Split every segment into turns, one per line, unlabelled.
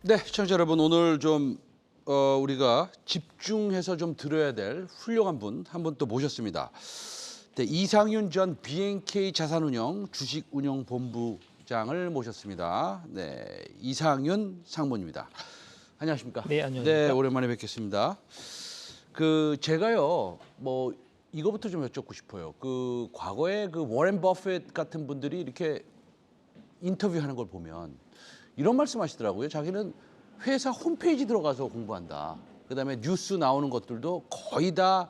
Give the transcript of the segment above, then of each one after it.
네, 시청자 여러분, 오늘 좀 우리가 집중해서 좀 들어야 될 훌륭한 분 한 분 또 모셨습니다. 네, 이상윤 전 BNK 자산운용 주식운용본부장을 모셨습니다. 네, 이상윤 상무입니다. 안녕하십니까?
네, 안녕하십니까?
네, 오랜만에 뵙겠습니다. 제가요, 뭐 이거부터 좀 여쭙고 싶어요. 과거에 워렌 버핏 같은 분들이 이렇게 인터뷰하는 걸 보면 이런 말씀하시더라고요. 자기는 회사 홈페이지 들어가서 공부한다. 그다음에 뉴스 나오는 것들도 거의 다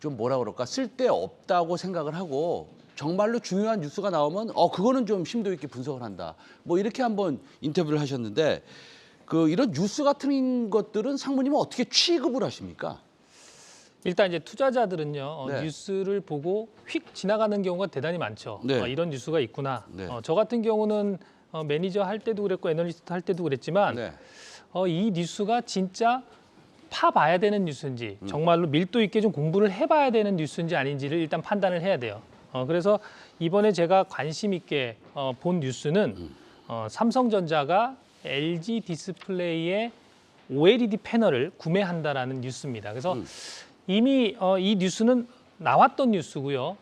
좀 뭐라 그럴까 쓸데없다고 생각을 하고 정말로 중요한 뉴스가 나오면 그거는 좀 심도 있게 분석을 한다. 뭐 이렇게 한번 인터뷰를 하셨는데 이런 뉴스 같은 것들은 상무님은 어떻게 취급을 하십니까?
일단 이제 투자자들은요
네.
뉴스를 보고 휙 지나가는 경우가 대단히 많죠.
네.
이런 뉴스가 있구나.
네.
저 같은 경우는 매니저 할 때도 그랬고 애널리스트 할 때도 그랬지만
네.
이 뉴스가 진짜 파봐야 되는 뉴스인지 정말로 밀도 있게 좀 공부를 해봐야 되는 뉴스인지 아닌지를 일단 판단을 해야 돼요. 그래서 이번에 제가 관심 있게 본 뉴스는 삼성전자가 LG 디스플레이의 OLED 패널을 구매한다라는 뉴스입니다. 그래서 이미 이 뉴스는 나왔던 뉴스고요.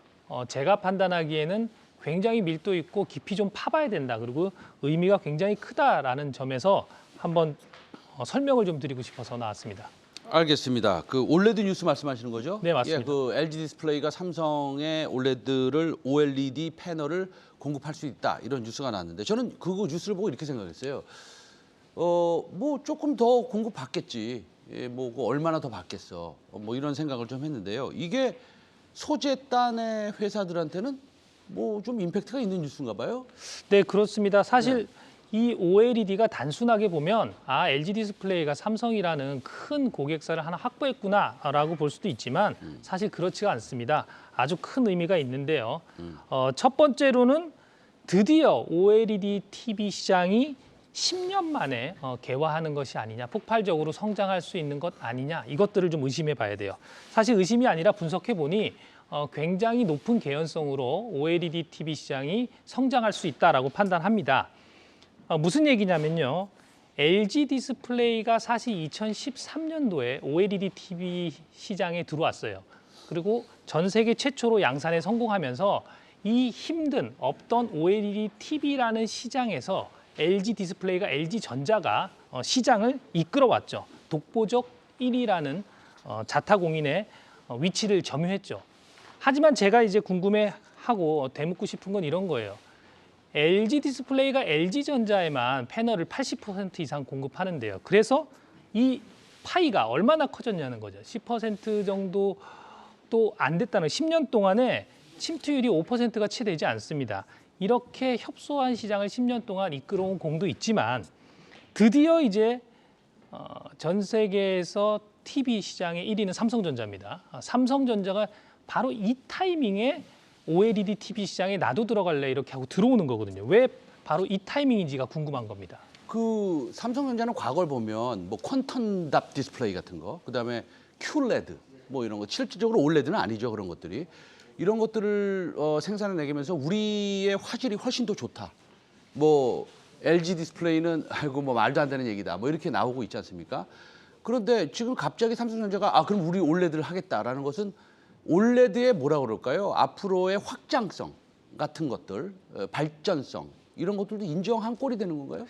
제가 판단하기에는 굉장히 밀도 있고 깊이 좀 파봐야 된다. 그리고 의미가 굉장히 크다라는 점에서 한번 설명을 좀 드리고 싶어서 나왔습니다.
알겠습니다. 올레드 뉴스 말씀하시는 거죠?
네, 맞습니다.
예, LG 디스플레이가 삼성의 올레드를 OLED 패널을 공급할 수 있다. 이런 뉴스가 나왔는데 저는 그 뉴스를 보고 이렇게 생각했어요. 뭐 조금 더 공급받겠지. 예, 뭐 얼마나 더 받겠어. 뭐 이런 생각을 좀 했는데요. 이게 소재단의 회사들한테는 뭐 좀 임팩트가 있는 뉴스인가 봐요.
네, 그렇습니다. 사실 이 OLED가 단순하게 보면 LG 디스플레이가 삼성이라는 큰 고객사를 하나 확보했구나라고 볼 수도 있지만 사실 그렇지가 않습니다. 아주 큰 의미가 있는데요. 첫 번째로는 드디어 OLED TV 시장이 10년 만에 개화하는 것이 아니냐, 폭발적으로 성장할 수 있는 것 아니냐, 이것들을 좀 의심해 봐야 돼요. 사실 의심이 아니라 분석해 보니 굉장히 높은 개연성으로 OLED TV 시장이 성장할 수 있다라고 판단합니다. 무슨 얘기냐면요. LG 디스플레이가 사실 2013년도에 OLED TV 시장에 들어왔어요. 그리고 전 세계 최초로 양산에 성공하면서 이 힘든 없던 OLED TV라는 시장에서 LG 디스플레이가 LG전자가 시장을 이끌어왔죠. 독보적 1위라는 자타공인의 위치를 점유했죠. 하지만 제가 이제 궁금해하고 되묻고 싶은 건 이런 거예요. LG 디스플레이가 LG전자에만 패널을 80% 이상 공급하는데요. 그래서 이 파이가 얼마나 커졌냐는 거죠. 10% 정도도 안 됐다는 10년 동안에 침투율이 5%가 채 되지 않습니다. 이렇게 협소한 시장을 10년 동안 이끌어온 공도 있지만 드디어 이제 전 세계에서 TV 시장의 1위는 삼성전자입니다. 삼성전자가 바로 이 타이밍에 OLED TV 시장에 나도 들어갈래 이렇게 하고 들어오는 거거든요. 왜 바로 이 타이밍인지가 궁금한 겁니다.
삼성전자는 과거를 보면 뭐 퀀텀 답 디스플레이 같은 거, 그다음에 QLED 뭐 이런 거, 실질적으로 OLED는 아니죠, 그런 것들이. 이런 것들을 생산해내면서 우리의 화질이 훨씬 더 좋다. 뭐 LG 디스플레이는 아이고 뭐 말도 안 되는 얘기다. 뭐 이렇게 나오고 있지 않습니까? 그런데 지금 갑자기 삼성전자가 그럼 우리 OLED를 하겠다라는 것은 올레드의 뭐라 그럴까요? 앞으로의 확장성 같은 것들, 발전성 이런 것들도 인정한 꼴이 되는 건가요?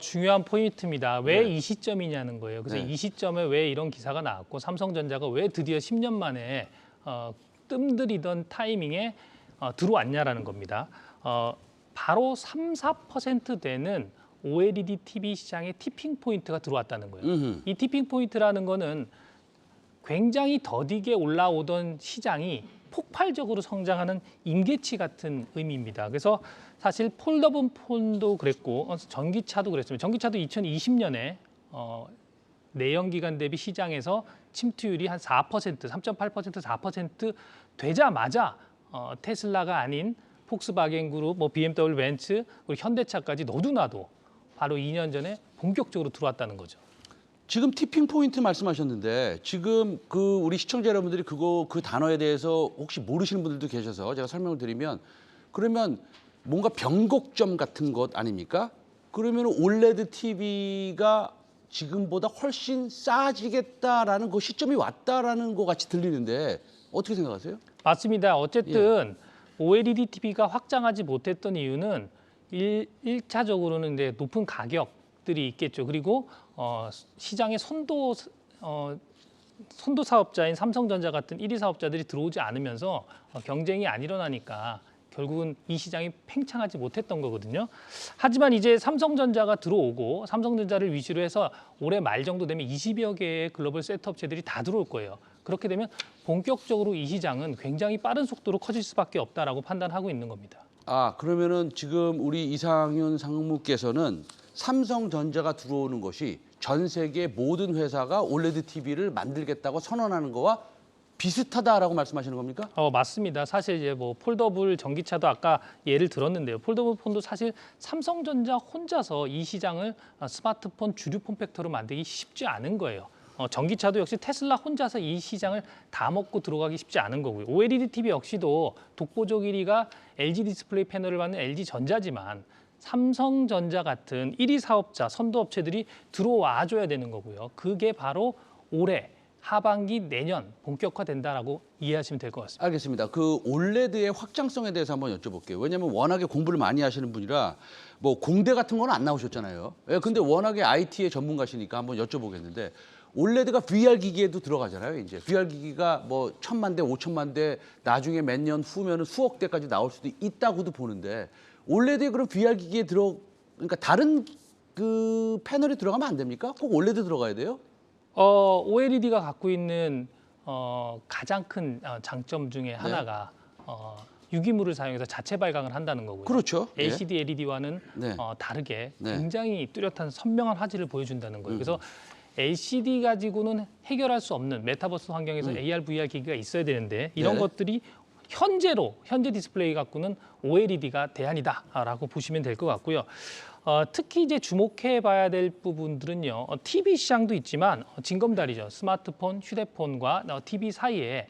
중요한 포인트입니다. 왜
네.
이 시점이냐는 거예요. 그래서
네.
이 시점에 왜 이런 기사가 나왔고 삼성전자가 왜 드디어 10년 만에 뜸들이던 타이밍에 들어왔냐라는 겁니다. 바로 3~4% 되는 OLED TV 시장에 티핑 포인트가 들어왔다는 거예요. 이 티핑 포인트라는 거는 굉장히 더디게 올라오던 시장이 폭발적으로 성장하는 임계치 같은 의미입니다. 그래서 사실 폴더블 폰도 그랬고 전기차도 그랬습니다. 전기차도 2020년에 내연기관 대비 시장에서 침투율이 한 4%, 3.8%, 4% 되자마자 테슬라가 아닌 폭스바겐 그룹, 뭐 BMW, 벤츠, 그리고 현대차까지 너도나도 바로 2년 전에 본격적으로 들어왔다는 거죠.
지금 티핑 포인트 말씀하셨는데 지금 우리 시청자 여러분들이 그 단어에 대해서 혹시 모르시는 분들도 계셔서 제가 설명을 드리면 그러면 뭔가 변곡점 같은 것 아닙니까? 그러면 올레드 TV가 지금보다 훨씬 싸지겠다라는 그 시점이 왔다라는 것 같이 들리는데 어떻게 생각하세요?
맞습니다. 어쨌든 OLED TV가 확장하지 못했던 이유는 일차적으로는 이제 높은 가격들이 있겠죠. 그리고 시장에 선도 사업자인 삼성전자 같은 1위 사업자들이 들어오지 않으면서 경쟁이 안 일어나니까 결국은 이 시장이 팽창하지 못했던 거거든요. 하지만 이제 삼성전자가 들어오고 삼성전자를 위주로 해서 올해 말 정도 되면 20여 개의 글로벌 셋업체들이 다 들어올 거예요. 그렇게 되면 본격적으로 이 시장은 굉장히 빠른 속도로 커질 수밖에 없다라고 판단하고 있는 겁니다.
아, 그러면은 지금 우리 이상윤 상무께서는 삼성전자가 들어오는 것이 전 세계 모든 회사가 올레드 TV를 만들겠다고 선언하는 거와 비슷하다라고 말씀하시는 겁니까?
맞습니다. 사실 이제 뭐 폴더블 전기차도 아까 예를 들었는데요. 폴더블 폰도 사실 삼성전자 혼자서 이 시장을 스마트폰 주류 폼팩터로 만들기 쉽지 않은 거예요. 전기차도 역시 테슬라 혼자서 이 시장을 다 먹고 들어가기 쉽지 않은 거고요. OLED TV 역시도 독보적 1위가 LG 디스플레이 패널을 받는 LG전자지만 삼성전자 같은 1위 사업자 선도업체들이 들어와 줘야 되는 거고요. 그게 바로 올해 하반기 내년 본격화된다라고 이해하시면 될 것 같습니다.
알겠습니다. 그 올레드의 확장성에 대해서 한번 여쭤볼게요. 왜냐하면 워낙에 공부를 많이 하시는 분이라 뭐 공대 같은 건 안 나오셨잖아요. 근데 워낙에 IT의 전문가시니까 한번 여쭤보겠는데 올레드가 VR 기기에도 들어가잖아요. 이제 VR 기기가 뭐 1,000만 대, 5천만 대, 나중에 몇 년 후면은 수억 대까지 나올 수도 있다고도 보는데 올레드에 그럼 VR 기기에 그러니까 다른 그 패널이 들어가면 안 됩니까? 꼭 올레드 들어가야 돼요?
OLED가 갖고 있는 가장 큰 장점 중에 하나가 유기물을 사용해서 자체 발광을 한다는 거고요.
그렇죠.
LCD, LED와는
네.
다르게
네.
굉장히 뚜렷한 선명한 화질을 보여준다는 거예요. 그래서 LCD 가지고는 해결할 수 없는 메타버스 환경에서 AR, VR 기기가 있어야 되는데 이런
네.
것들이 현재 디스플레이 갖고는 OLED가 대안이다라고 보시면 될 것 같고요. 특히 이제 주목해봐야 될 부분들은요. TV 시장도 있지만 징검다리죠. 스마트폰, 휴대폰과 TV 사이에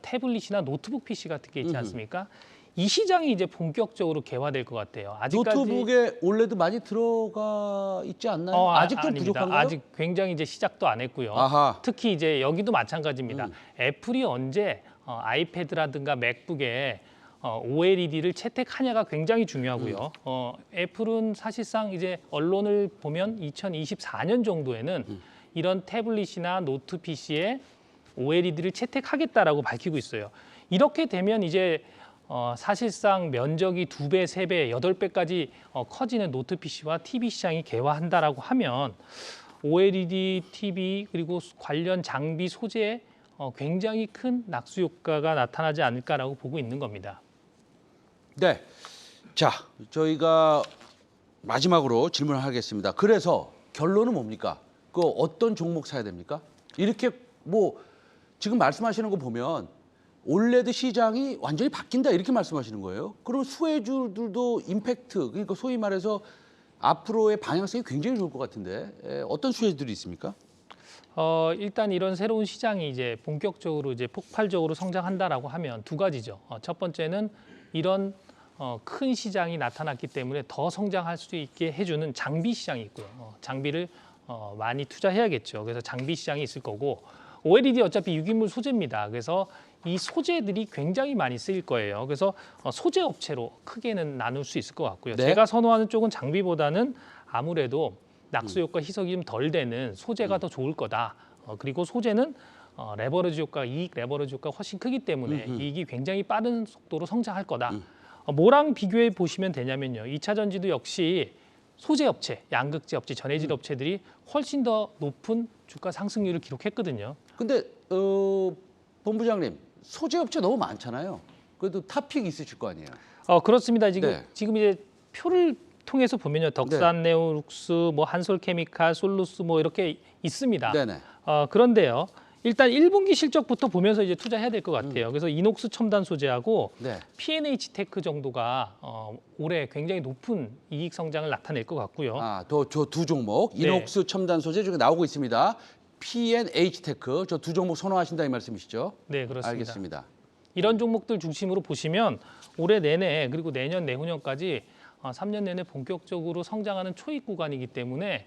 태블릿이나 노트북 PC 같은 게 있지 않습니까? 이 시장이 이제 본격적으로 개화될 것 같아요. 아직까지
노트북에 올레드 많이 들어가 있지 않나요? 아직 좀
아닙니다.
부족한가요?
아직 굉장히 이제 시작도 안 했고요.
아하.
특히 이제 여기도 마찬가지입니다. 애플이 언제 아이패드라든가 맥북에 OLED를 채택하냐가 굉장히 중요하고요. 애플은 사실상 이제 언론을 보면 2024년 정도에는 이런 태블릿이나 노트 PC에 OLED를 채택하겠다라고 밝히고 있어요. 이렇게 되면 이제 사실상 면적이 2배, 3배, 8배까지 커지는 노트 PC와 TV 시장이 개화한다라고 하면 OLED TV 그리고 관련 장비 소재에 굉장히 큰 낙수 효과가 나타나지 않을까라고 보고 있는 겁니다.
네. 자, 저희가 마지막으로 질문을 하겠습니다. 그래서 결론은 뭡니까? 그 어떤 종목 사야 됩니까? 이렇게 뭐 지금 말씀하시는 거 보면 올레드 시장이 완전히 바뀐다 이렇게 말씀하시는 거예요. 그럼 수혜주들도 임팩트, 그러니까 소위 말해서 앞으로의 방향성이 굉장히 좋을 것 같은데 어떤 수혜주들이 있습니까?
일단 이런 새로운 시장이 이제 본격적으로 이제 폭발적으로 성장한다라고 하면 두 가지죠. 첫 번째는 이런 큰 시장이 나타났기 때문에 더 성장할 수 있게 해주는 장비 시장이 있고요. 장비를 많이 투자해야겠죠. 그래서 장비 시장이 있을 거고 OLED 어차피 유기물 소재입니다. 그래서 이 소재들이 굉장히 많이 쓰일 거예요. 그래서 소재 업체로 크게는 나눌 수 있을 것 같고요.
네.
제가 선호하는 쪽은 장비보다는 아무래도 낙수 효과 희석이 좀 덜 되는 소재가 더 좋을 거다. 그리고 소재는 레버리지 효과, 이익 레버리지 효과가 훨씬 크기 때문에 이익이 굉장히 빠른 속도로 성장할 거다. 뭐랑 비교해 보시면 되냐면요. 2차 전지도 역시 소재 업체, 양극재 업체, 전해질 업체들이 훨씬 더 높은 주가 상승률을 기록했거든요.
근데 본부장님 소재 업체 너무 많잖아요. 그래도 탑픽 있으실 거 아니에요.
그렇습니다.
네.
지금 이제 표를 통해서 보면요. 덕산 네오룩스, 뭐 한솔케미칼, 솔루스 뭐 이렇게 있습니다.
네네.
그런데요. 일단 1분기 실적부터 보면서 이제 투자해야 될 것 같아요. 그래서 이녹스 첨단 소재하고
네.
P&H 테크 정도가 올해 굉장히 높은 이익 성장을 나타낼 것 같고요.
저 두 종목
네.
이녹스 첨단 소재 중에 나오고 있습니다. P&H 테크 저 두 종목 선호하신다 이 말씀이시죠?
네, 그렇습니다.
알겠습니다.
이런 종목들 중심으로 보시면 올해 내내 그리고 내년 내후년까지 3년 내내 본격적으로 성장하는 초입 구간이기 때문에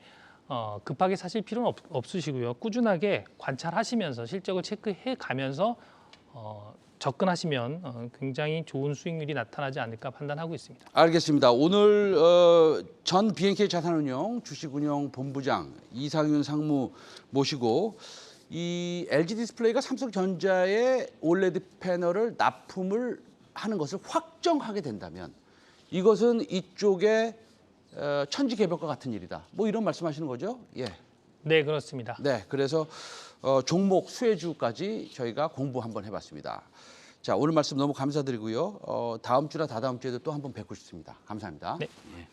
급하게 사실 필요는 없으시고요. 꾸준하게 관찰하시면서 실적을 체크해 가면서 접근하시면 굉장히 좋은 수익률이 나타나지 않을까 판단하고 있습니다.
알겠습니다. 오늘 전 BNK 자산운용 주식운용 본부장 이상윤 상무 모시고 이 LG 디스플레이가 삼성전자의 올레드 패널을 납품을 하는 것을 확정하게 된다면 이것은 이쪽에 천지개벽과 같은 일이다. 뭐 이런 말씀하시는 거죠? 예.
네, 그렇습니다.
네. 그래서 종목 수혜주까지 저희가 공부 한번 해봤습니다. 자, 오늘 말씀 너무 감사드리고요. 다음 주나 다다음 주에도 또 한번 뵙고 싶습니다. 감사합니다.
네.
예.